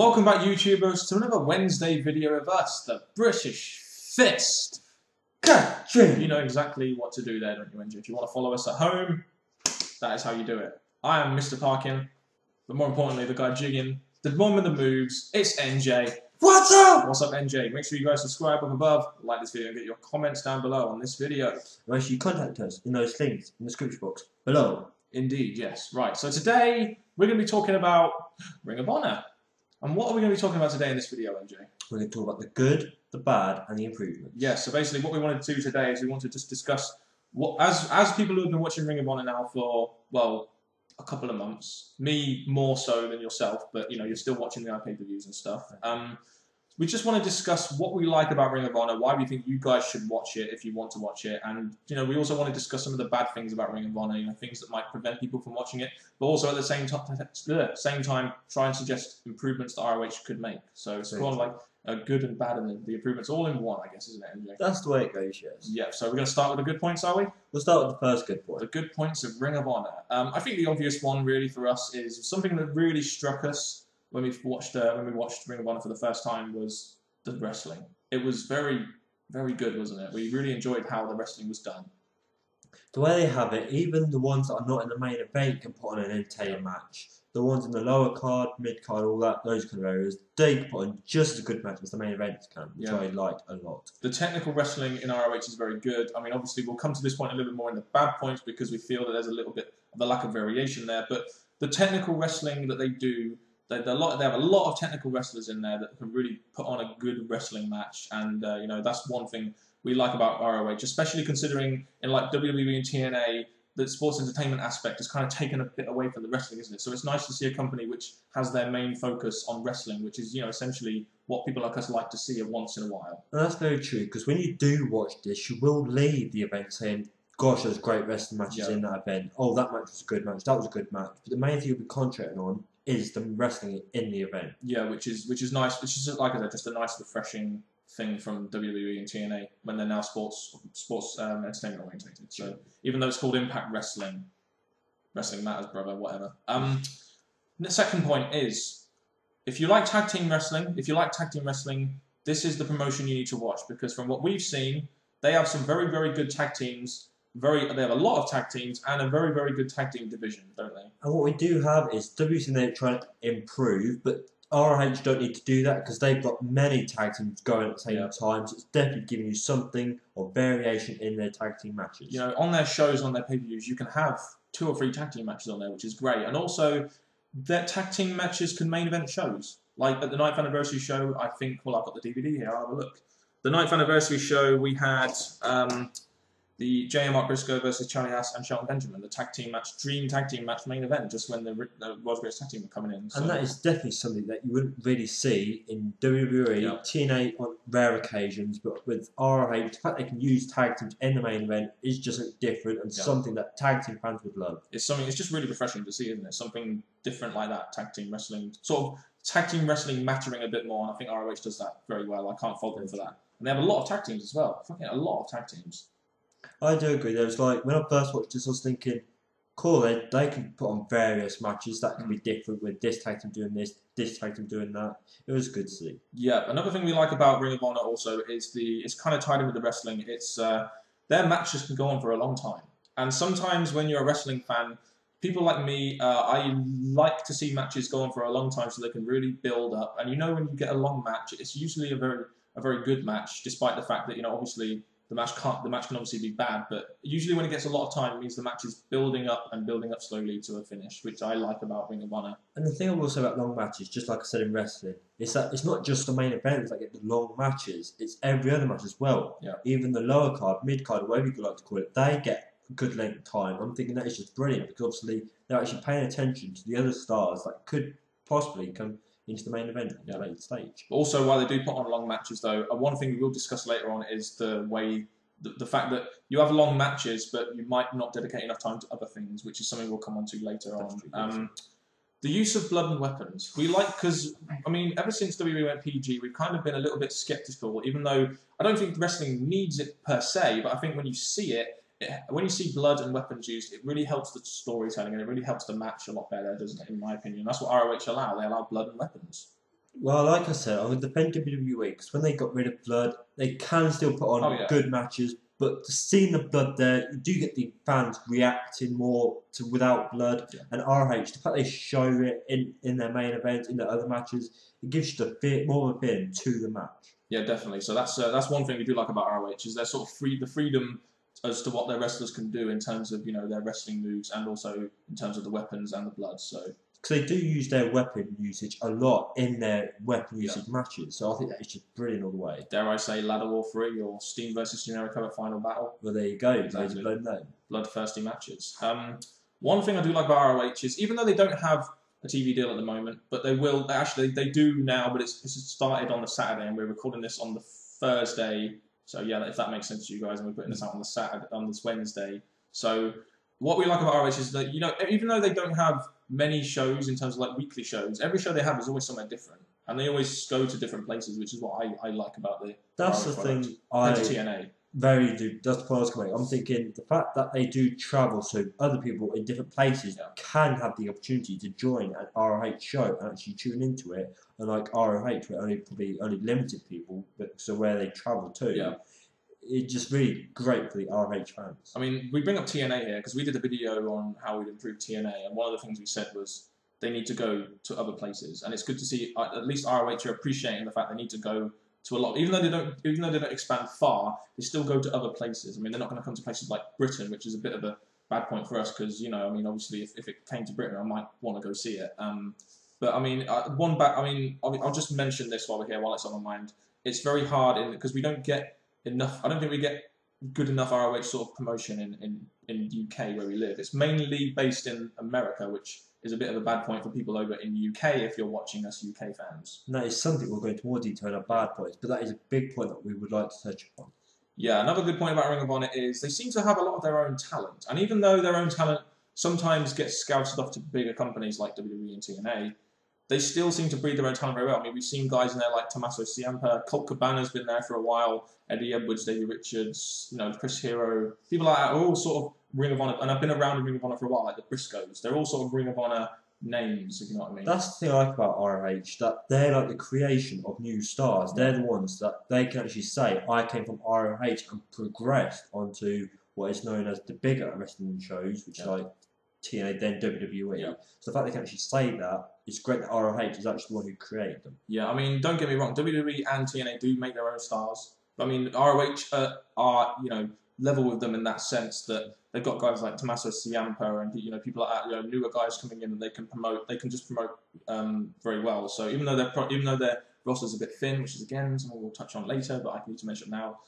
Welcome back, YouTubers, to another Wednesday video of us, the British Fist. You know exactly what to do there, don't you, NJ? If you want to follow us at home, that is how you do it. I am Mr. Parkin, but more importantly, the guy jigging, the mom with the moves. It's NJ. What's up? What's up, NJ? Make sure you guys subscribe up above, like this video, and get your comments down below on this video. Make sure you contact us in those links in the description box below. Indeed, yes. Right, so today we're going to be talking about Ring of Honor. And what are we going to be talking about today in this video, NJ? We're going to talk about the good, the bad, and the improvements. Yes, so basically what we wanted to do today is we want to just discuss, what, as people who have been watching Ring of Honor now for, well, a couple of months, me more so than yourself, but, you know, you're still watching the pay-per-views and stuff. We just want to discuss what we like about Ring of Honor, why we think you guys should watch it if you want to watch it, and you know, we also want to discuss some of the bad things about Ring of Honor, you know, things that might prevent people from watching it, but also at the same time try and suggest improvements that ROH could make. So it's kind of like a good and bad, and the improvements all in one, I guess, isn't it, MJ? That's the way it goes, yes. Yeah. So we're going to start with the good points, are we? We'll start with the first good point. The good points of Ring of Honor. I think the obvious one really for us is something that really struck us when we watched Ring of Honor for the first time was the wrestling. It was very, very good, wasn't it? We really enjoyed how the wrestling was done. The way they have it, even the ones that are not in the main event can put on an entertaining match. The ones in the lower card, mid card, all that, those kind of areas, they can put on just as good match as the main events can, which I liked a lot. The technical wrestling in ROH is very good. I mean, obviously, we'll come to this point a little bit more in the bad points because we feel that there's a little bit of a lack of variation there. But the technical wrestling that they do, they have a lot of technical wrestlers in there that can really put on a good wrestling match, and you know, that's one thing we like about ROH, especially considering in like WWE and TNA, the sports entertainment aspect has kind of taken a bit away from the wrestling, isn't it? So it's nice to see a company which has their main focus on wrestling, which is, you know, essentially what people like us like to see once in a while. And that's very true, because when you do watch this, you will leave the event saying, gosh, there's great wrestling matches in that event. Oh, that match was a good match. That was a good match. But the main thing you'll be concentrating on is the wrestling in the event. Yeah, which is nice. Which is, like I said, just a nice, refreshing thing from WWE and TNA when they're now sports entertainment orientated. So even though it's called Impact Wrestling, wrestling matters, brother. Whatever. The second point is, if you like tag team wrestling, this is the promotion you need to watch, because from what we've seen, they have some very, very good tag teams. They have a lot of tag teams and a very, very good tag team division, don't they? And what we do have is WCW trying to improve, but ROH don't need to do that because they've got many tag teams going at the same time, so it's definitely giving you something or variation in their tag team matches. You know, on their shows, on their pay-per-views, you can have 2 or 3 tag team matches on there, which is great. And also, their tag team matches can main event shows. Like at the 9th anniversary show, I think, well, I've got the DVD here, I'll have a look. The 9th anniversary show, we had the J.M. Mark Briscoe versus Charlie Haas and Shelton Benjamin, the tag team match, dream tag team match main event, just when the World's Greatest Tag Team were coming in. So. And that is definitely something that you wouldn't really see in WWE, TNA on rare occasions, but with ROH, the fact they can use tag teams in the main event is just different and something that tag team fans would love. It's just really refreshing to see, isn't it? Something different like that, tag team wrestling, sort of tag team wrestling mattering a bit more, and I think ROH does that very well. I can't fault them for that. And they have a lot of tag teams as well. Fucking a lot of tag teams. I do agree. There was like, when I first watched this, I was thinking, cool, they can put on various matches that can be different with this tag team doing this tag team doing that. It was good to see. Yeah, another thing we like about Ring of Honor also is it's kind of tied in with the wrestling. It's their matches can go on for a long time. And sometimes when you're a wrestling fan, people like me, I like to see matches go on for a long time so they can really build up. And you know, when you get a long match, it's usually a very good match, despite the fact that, you know, obviously the match can obviously be bad, but usually when it gets a lot of time, it means the match is building up slowly to a finish, which I like about Ring of Honor. And the thing I will say about long matches, just like I said in wrestling, is that it's not just the main events that get the long matches, it's every other match as well. Yeah. Even the lower card, mid card, whatever you like to call it, they get a good length of time. I'm thinking that is just brilliant, because obviously they're actually paying attention to the other stars that could possibly come into the main event at the late stage. Also, while they do put on long matches, though, one thing we will discuss later on is the way, the fact that you have long matches, but you might not dedicate enough time to other things, which is something we'll come on to later on. The use of blood and weapons. We like, because, I mean, ever since WWE went PG, we've kind of been a little bit skeptical, even though I don't think wrestling needs it per se, but I think when you see it, when you see blood and weapons used, it really helps the storytelling and it really helps the match a lot better, doesn't it, in my opinion? That's what ROH allow. They allow blood and weapons. Well, like I said, I'm going to defend WWE because when they got rid of blood, they can still put on good matches. But to seeing the blood there, you do get the fans reacting more to without blood. Yeah. And ROH, the fact they show it in their main events, in the other matches, it gives you more of a feeling to the match. Yeah, definitely. So that's one thing we do like about ROH is they're sort of the freedom as to what their wrestlers can do in terms of their wrestling moves and also in terms of the weapons and the blood. So. Because they do use their weapon usage a lot in their weapon usage matches, so I think that is just brilliant all the way. Dare I say Ladder War 3 or Steam versus Generico at Final Battle? Well, there you go. Exactly. Bloodthirsty matches. One thing I do like about ROH is even though they don't have a TV deal at the moment, but they will. They do now, but it's started on the Saturday, and we're recording this on the Thursday. So yeah, if that makes sense to you guys, and we're putting this out on the Saturday, on this Wednesday. So what we like about ROH is that even though they don't have many shows in terms of like weekly shows, every show they have is always somewhere different, and they always go to different places, which is what I like about the. That's the thing. TNA. Very do. That's the point I was coming. I'm thinking the fact that they do travel, so other people in different places can have the opportunity to join an ROH show and actually tune into it. Unlike ROH, where only limited people, so where they travel to. Yeah. It's just really great for the ROH fans. I mean, we bring up TNA here because we did a video on how we'd improve TNA, and one of the things we said was they need to go to other places, and it's good to see at least ROH are appreciating the fact they need to go to a lot. Even though they don't expand far, they still go to other places. I mean, they're not going to come to places like Britain, which is a bit of a bad point for us because I mean, obviously, if it came to Britain, I might want to go see it. But I mean, I'll just mention this while we're here, while it's on my mind. It's very hard because we don't get enough. I don't think we get good enough ROH sort of promotion in UK where we live. It's mainly based in America, which is a bit of a bad point for people over in UK if you're watching us UK fans. And that is something we'll go into more detail in our bad points, but that is a big point that we would like to touch upon. Yeah, another good point about Ring of Honor is they seem to have a lot of their own talent, and even though their own talent sometimes gets scouted off to bigger companies like WWE and TNA, they still seem to breed their own talent very well. I mean, we've seen guys in there like Tommaso Ciampa, Colt Cabana's been there for a while, Eddie Edwards, Davey Richards, Chris Hero. People like that are all sort of Ring of Honor, and I've been around in Ring of Honor for a while, like the Briscoes. They're all sort of Ring of Honor names, if you know what I mean. That's the thing I like about ROH, that they're like the creation of new stars. They're the ones that they can actually say, I came from ROH and progressed onto what is known as the bigger wrestling shows, which are like TNA, then WWE. Yeah. So the fact they can actually say that, it's great that ROH is actually the one who created them. Yeah, I mean, don't get me wrong, WWE and TNA do make their own stars. But I mean, ROH are, level with them in that sense that they've got guys like Tommaso Ciampa and people like that, newer guys coming in and they can just promote very well. So even though their roster's a bit thin, which is again something we'll touch on later, but I need to mention now,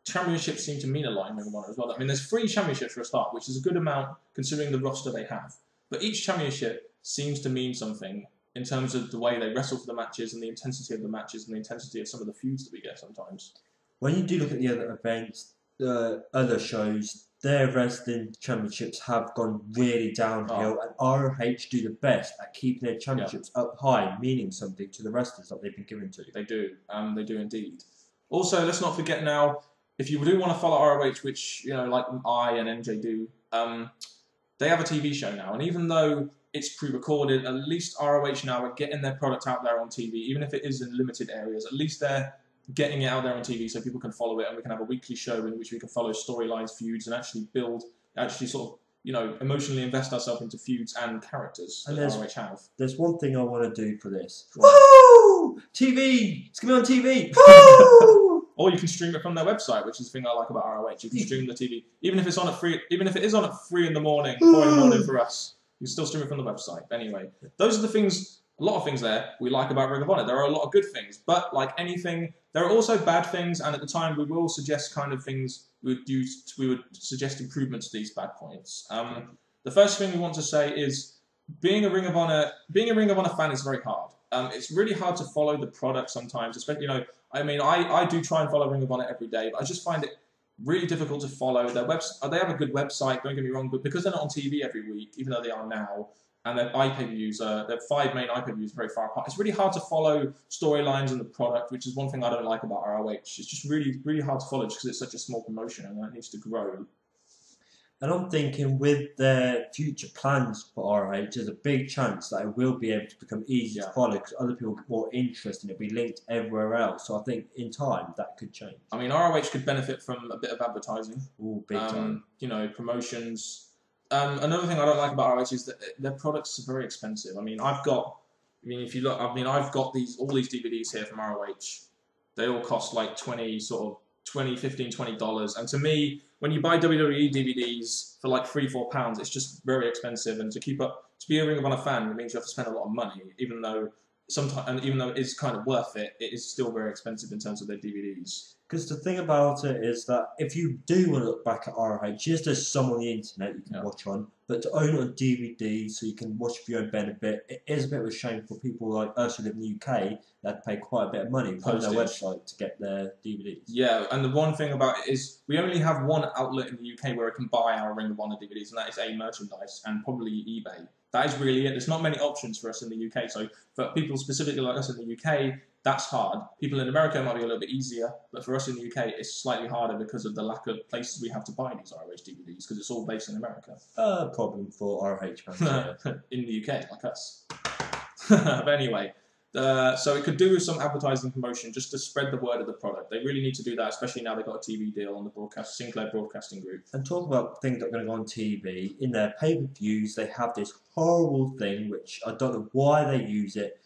championships seem to mean a lot in Ring of Honor as well. I mean, there's 3 championships for a start, which is a good amount considering the roster they have. But each championship seems to mean something in terms of the way they wrestle for the matches and the intensity of the matches and the intensity of some of the feuds that we get sometimes. When you do look at the other events, other shows, their wrestling championships have gone really downhill, and ROH do the best at keeping their championships up high, meaning something to the wrestlers that they've been given to. They do indeed. Also, let's not forget now, if you do want to follow ROH, which like I and MJ do, they have a TV show now, and even though it's pre-recorded, at least ROH now are getting their product out there on TV, even if it is in limited areas. At least they're getting it out there on TV so people can follow it, and we can have a weekly show in which we can follow storylines, feuds, and actually sort of, emotionally invest ourselves into feuds and characters that ROH have. There's one thing I want to do for this. Woo! TV! It's going to be on TV! Woo! Or you can stream it from their website, which is the thing I like about ROH. You can stream the TV, even if it is on at 3 in the morning, 4 in the morning for us. You can still stream it from the website. Anyway, those are the things, a lot of things there we like about Ring of Honor. There are a lot of good things, but like anything, there are also bad things, and at the time we will suggest kind of things we would suggest improvements to these bad points. The first thing we want to say is being a Ring of Honor fan is very hard. It's really hard to follow the product sometimes, especially, I do try and follow Ring of Honor every day, but I just find it really difficult to follow. Their website, they have a good website, don't get me wrong, but because they're not on TV every week, even though they are now, and their iPay-views, their 5 main iPay-views are very far apart, it's really hard to follow storylines and the product, which is one thing I don't like about ROH. It's just really, really hard to follow just because it's such a small promotion and it needs to grow. And I'm thinking with their future plans for ROH, there's a big chance that it will be able to become easy to follow because other people get more interested and it'll be linked everywhere else. So I think in time that could change. I mean, ROH could benefit from a bit of advertising. Ooh, big time. You know, promotions. Another thing I don't like about ROH is that their products are very expensive. I mean, if you look, I've got all these DVDs here from ROH. They all cost like $15, $20. And to me, when you buy WWE DVDs for like £3-4, it's just very expensive. And to be a Ring of Honor fan, it means you have to spend a lot of money, even though it is kind of worth it, it is still very expensive in terms of their DVDs. Because the thing about it is that if you do want to look back at ROH, yes, there's some on the internet you can watch on, but to own it on DVD so you can watch for your own benefit, it is a bit of a shame for people like us who live in the UK that pay quite a bit of money on their website to get their DVDs. Yeah, and the one thing about it is we only have one outlet in the UK where we can buy our Ring of Honor DVDs, and that is A Merchandise and probably eBay. That is really it. There's not many options for us in the UK. So for people specifically like us in the UK, that's hard. People in America might be a little bit easier, but for us in the UK, it's slightly harder because of the lack of places we have to buy these ROH DVDs because it's all based in America. Problem for ROH fans in the UK, like us. But anyway, so it could do with some advertising promotion just to spread the word of the product. They really need to do that, especially now they've got a TV deal on the Sinclair Broadcasting Group. And talk about things that are going to go on TV. In their pay-per-views, they have this horrible thing, which I don't know why they use it.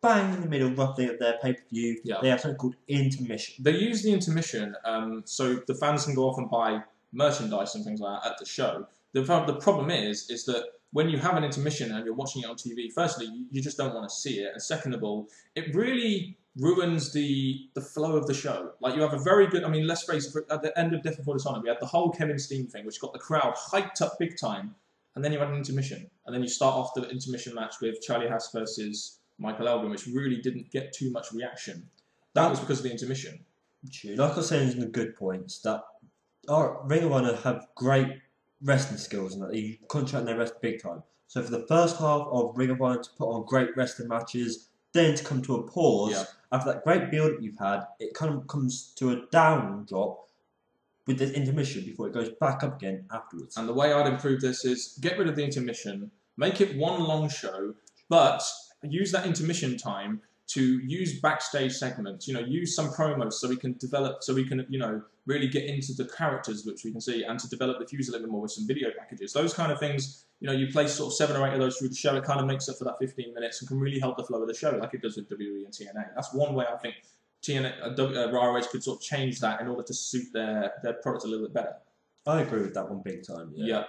Bang in the middle, roughly, of their pay-per-view, they have something called intermission. They use the intermission so the fans can go off and buy merchandise and things like that at the show. The problem is that when you have an intermission and you're watching it on TV, firstly, you just don't want to see it, and second of all, it really ruins the flow of the show. Like, you have a very good, let's face it, at the end of Death Before Dishonor, we had the whole Kevin Steen thing, which got the crowd hyped up big time, and then you had an intermission, and then you start off the intermission match with Charlie Haas versus Michael Elgin, which really didn't get too much reaction. That was because of the intermission. True. Like I was saying in the good points, that our Ring of Honor have great wrestling skills and that they concentrate their rest big time. So for the first half of Ring of Honor to put on great wrestling matches, then to come to a pause, after that great build that you've had, it kind of comes to a down drop with this intermission before it goes back up again afterwards. And the way I'd improve this is get rid of the intermission, make it one long show, but use that intermission time to use backstage segments, use some promos so we can develop, really get into the characters which we can see, and to develop the fuse a little bit more with some video packages. Those kind of things, you place sort of 7 or 8 of those through the show, it kind of makes up for that 15 minutes and can really help the flow of the show like it does with WWE and TNA. That's one way I think ROH could sort of change that in order to suit their product a little bit better. I agree with that one big time, yeah.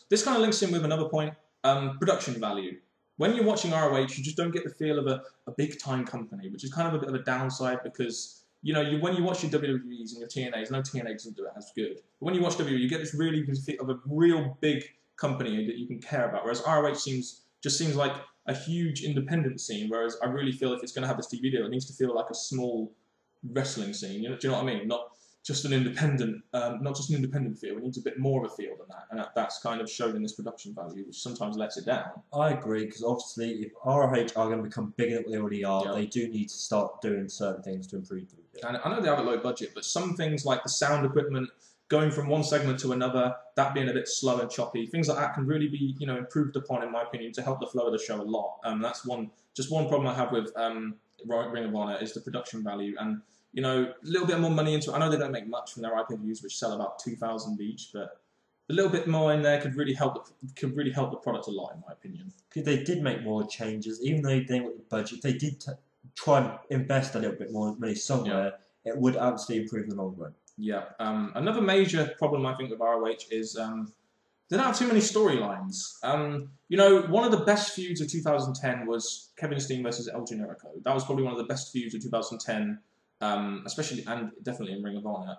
This kind of links in with another point, production value. When you're watching ROH, you just don't get the feel of a big-time company, which is kind of a bit of a downside because, when you watch your WWEs and your TNAs, no TNA doesn't do it as good. But when you watch WWE, you get this really good feel of a real big company that you can care about, whereas ROH just seems like a huge independent scene, whereas I really feel if it's going to have this TV deal, it needs to feel like a small wrestling scene. Do you know what I mean? Not just an independent feel. It needs a bit more of a feel than that, and that's kind of shown in this production value, which sometimes lets it down. I agree, because obviously if ROH are going to become bigger than they already are, they do need to start doing certain things to improve them. And I know they have a low budget, but some things like the sound equipment, going from one segment to another, that being a bit slow and choppy, things like that can really be improved upon, in my opinion, to help the flow of the show a lot. That's one problem I have with Ring of Honor is the production value, and a little bit more money into it. I know they don't make much from their IPVs, which sell about 2,000 each, but a little bit more in there could really help the product a lot, in my opinion. Because they did make more changes, even though they didn't with the budget. They did try and invest a little bit more money somewhere. It would absolutely improve in the long run. Yeah. Another major problem I think with ROH is they don't have too many storylines. One of the best feuds of 2010 was Kevin Steen versus El Generico. That was probably one of the best feuds of 2010. Especially and definitely in Ring of Honor.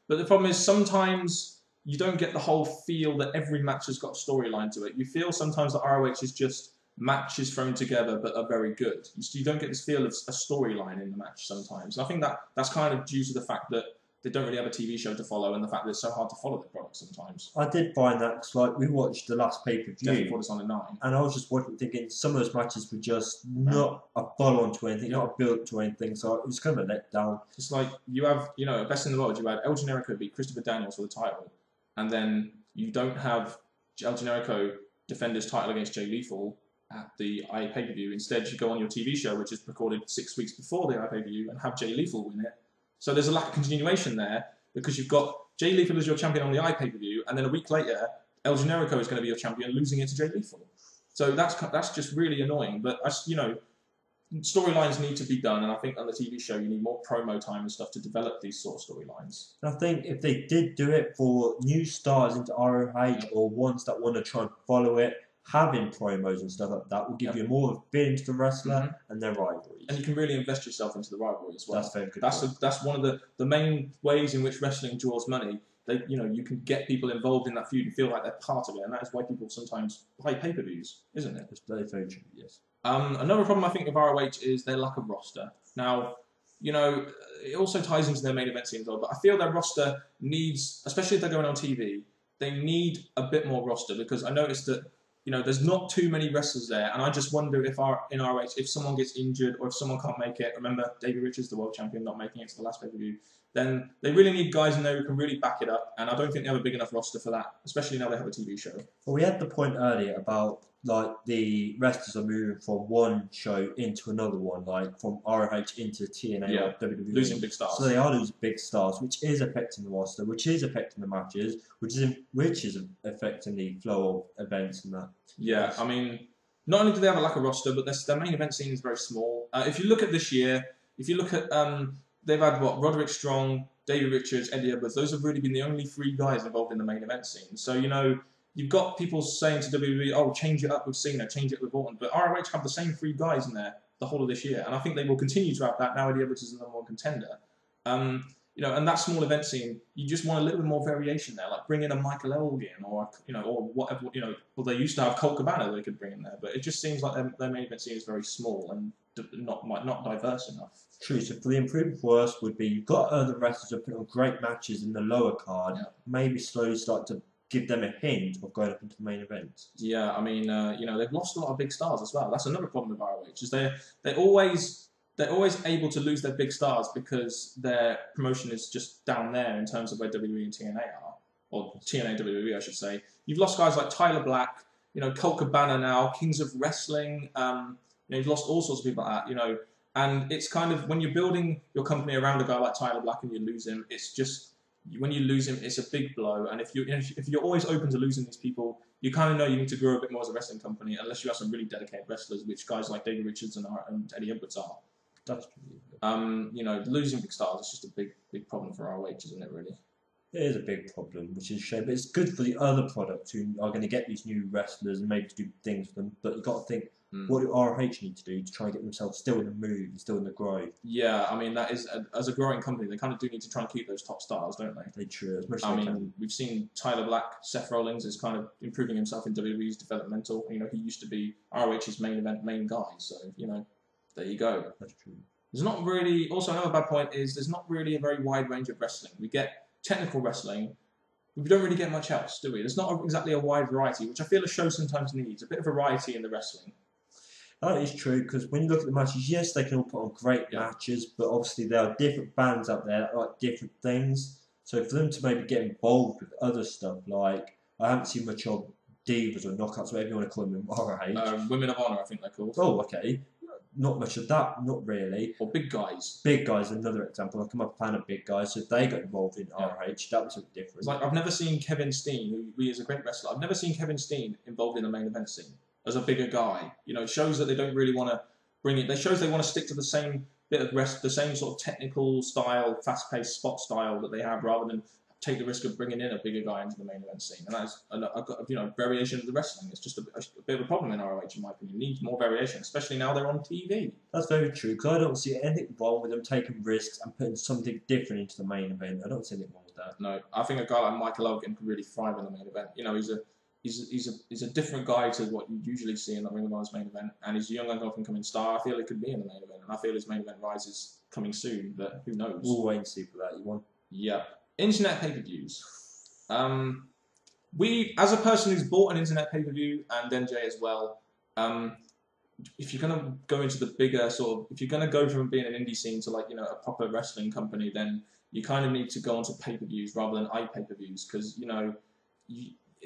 But the problem is sometimes you don't get the whole feel that every match has got a storyline to it. You feel sometimes that ROH is just matches thrown together but are very good. You don't get this feel of a storyline in the match sometimes. And I think that's kind of due to the fact that they don't really have a TV show to follow, and the fact that it's so hard to follow the product sometimes. I did find that, because we watched the last pay-per-view. Definitely put us on a 9. And I was just thinking some of those matches were just not a follow-on to anything, not a build to anything, so it was kind of a letdown. It's like you have, Best in the World, you had El Generico beat Christopher Daniels for the title, and then You don't have El Generico defend his title against Jay Lethal at the IA pay-per-view. Instead, you go on your TV show, which is recorded 6 weeks before the IA pay-per-view, and have Jay Lethal win it. So there's a lack of continuation there because you've got Jay Lethal as your champion on the IA pay-per-view, and then a week later, El Generico is going to be your champion, losing it to Jay Lethal. So that's just really annoying. But storylines need to be done, and I think on the TV show you need more promo time and stuff to develop these sort of storylines. I think if they did do it for new stars into ROH or ones that want to try and follow it, having promos and stuff like that will give you more of a bit into the wrestler and their rivalries. And you can really invest yourself into the rivalry as well. That's very good. That's one of the main ways in which wrestling draws money. You can get people involved in that feud and feel like they're part of it, and that is why people sometimes buy pay-per-views, isn't it? It's very, very true, yes. Another problem I think with ROH is their lack of roster. Now, it also ties into their main event scene as well, but I feel their roster needs, especially if they're going on TV, they need a bit more roster, because I noticed that there's not too many wrestlers there, and I just wonder if in ROH, if someone gets injured or if someone can't make it, remember David Richards, the world champion, not making it to the last pay-per-view, then they really need guys in there who can really back it up, and I don't think they have a big enough roster for that, especially now they have a TV show. Well, we had the point earlier about the wrestlers are moving from one show into another one, like from ROH into TNA or WWE. Losing big stars. So they are losing big stars, which is affecting the roster, which is affecting the matches, which is affecting the flow of events and that. Yeah, I mean, not only do they have a lack of roster, but their main event scene is very small. If you look at this year, if you look at they've had Roderick Strong, David Richards, Eddie Edwards. Those have really been the only 3 guys involved in the main event scene. So you've got people saying to WWE, "Oh, change it up with Cena, change it with Orton," but ROH have the same 3 guys in there the whole of this year, and I think they will continue to have that. Now Eddie Edwards is the number 1 contender. And that small event scene, you just want a little bit more variation there, like bring in a Michael Elgin or whatever. Well, they used to have Colt Cabana they could bring in there, but it just seems like their main event scene is very small and not diverse enough. True. So for the improvement for us would be you've got other wrestlers who are putting on great matches in the lower card. Yeah. Maybe slowly start to give them a hint of going up into the main event. Yeah, I mean, they've lost a lot of big stars as well. That's another problem with ROH is they're always able to lose their big stars because their promotion is just down there in terms of where WWE and TNA are, or TNA and WWE, I should say. You've lost guys like Tyler Black, Colt Cabana now, Kings of Wrestling. You've lost all sorts of people like that, and it's kind of when you're building your company around a guy like Tyler Black and you lose him, it's just when you lose him, it's a big blow. And if you're always open to losing these people, you kind of know you need to grow a bit more as a wrestling company, unless you have some really dedicated wrestlers, which guys like David Richards and Eddie Edwards are. That's true. Losing big stars is just a big problem for ROH, isn't it? Really. It is a big problem, which is a shame. But it's good for the other products who are going to get these new wrestlers and maybe do things for them. But you've got to think, what do ROH need to do to try and get themselves still in the mood and still in the growth? Yeah, I mean, that is, as a growing company, they kind of do need to try and keep those top stars, don't they? They true. As much as I mean, we've seen Tyler Black, Seth Rollins is kind of improving himself in WWE's developmental. He used to be ROH's main guy. So, there you go. That's true. There's not really, also another bad point is there's not really a very wide range of wrestling. We get technical wrestling, we don't really get much else, do we? There's not exactly a wide variety, which I feel a show sometimes needs, a bit of variety in the wrestling. That is true, because when you look at the matches, yes, they can all put on great matches, but obviously there are different bands out there that like different things. So for them to maybe get involved with other stuff, like, I haven't seen much of Divas or Knockouts, whatever you want to call them in ROH. Women of Honor, I think they're called. Oh, okay. Not much of that, not really. Or Big Guys. Big Guys, another example. I'm a fan of Big Guys, so if they got involved in ROH, that was a different. It's like, I've never seen Kevin Steen, who is a great wrestler, I've never seen Kevin Steen involved in the main event scene as a bigger guy. It shows that they don't really want to bring it. It shows they want to stick to the same bit of the same sort of technical style, fast-paced spot style that they have, rather than take the risk of bringing in a bigger guy into the main event scene. And that's a variation of the wrestling. It's just a bit of a problem in ROH, in my opinion. It needs more variation, especially now they're on TV. That's very true, because I don't see anything wrong with them taking risks and putting something different into the main event. I don't see anything wrong with that. No, I think a guy like Michael Elgin could really thrive in the main event. He's a different guy to what you usually see in the Ring of Honor's main event, and he's a young and up-and-coming star. I feel it could be in the main event, and I feel his main event rise is coming soon, but who knows? We'll wait and see for that. You want? Yeah. Internet pay-per-views. As a person who's bought an internet pay-per-view, and NJ as well, if you're going to go into the bigger if you're going to go from being an indie scene to a proper wrestling company, then you kind of need to go onto pay-per-views rather than iPay-per-views, because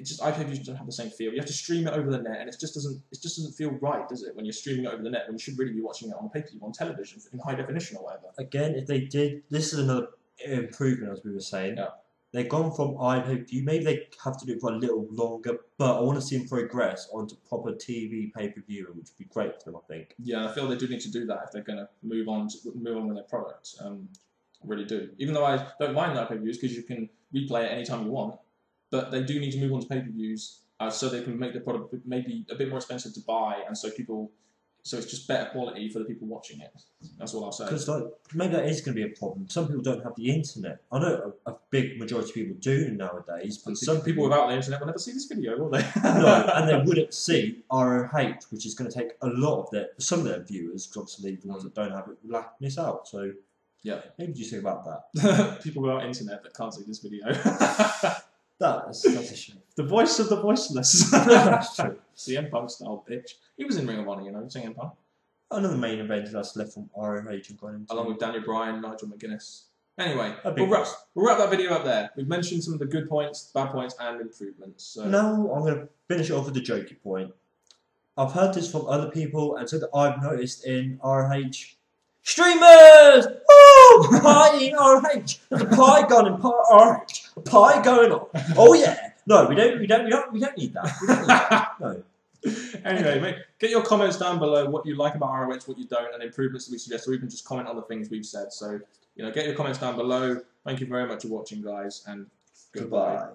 iPay-per-views don't have the same feel. You have to stream it over the net, and it just doesn't feel right, does it? When you're streaming it over the net, when you should really be watching it on pay-per-view on television in high definition or whatever. Again, if they did, this is another improvement as we were saying. Yeah. They've gone from iPay-per-view. Maybe they have to do it for a little longer, but I want to see them progress onto proper TV pay-per-view, which would be great for them, I think. Yeah, I feel they do need to do that if they're going to move on with their product. I really do. Even though I don't mind the pay-per-views because you can replay it anytime you want, but they do need to move on to pay-per-views so they can make the product maybe a bit more expensive to buy, and so it's just better quality for the people watching it. That's all I'll say. Because maybe that is going to be a problem. Some people don't have the internet. I know a big majority of people do nowadays, but some people without the internet will never see this video, will they? No, and they wouldn't see ROH, which is going to take a lot of some of their viewers, because obviously the ones that don't have it will miss out. So yeah, maybe do you think about that? People without internet that can't see this video. That's a shame. The voice of the voiceless. That's true. CM Punk style bitch. He was in Ring of Honor, you know, CM Punk. Another main event that's left from ROH and gone into. Along with Daniel Bryan, Nigel McGuinness. Anyway, we'll wrap that video up there. We've mentioned some of the good points, bad points, and improvements. So. Now I'm going to finish it off with the jokey point. I've heard this from other people, and so that I've noticed in ROH. Streamers! Woo! Party in ROH! There's a pie gun in ROH! A pie going on! Oh yeah! No, we don't need that. We don't need that. No. Anyway, mate, get your comments down below what you like about ROH, what you don't, and improvements that we suggest, or even just comment on the things we've said. So, get your comments down below. Thank you very much for watching, guys, and goodbye.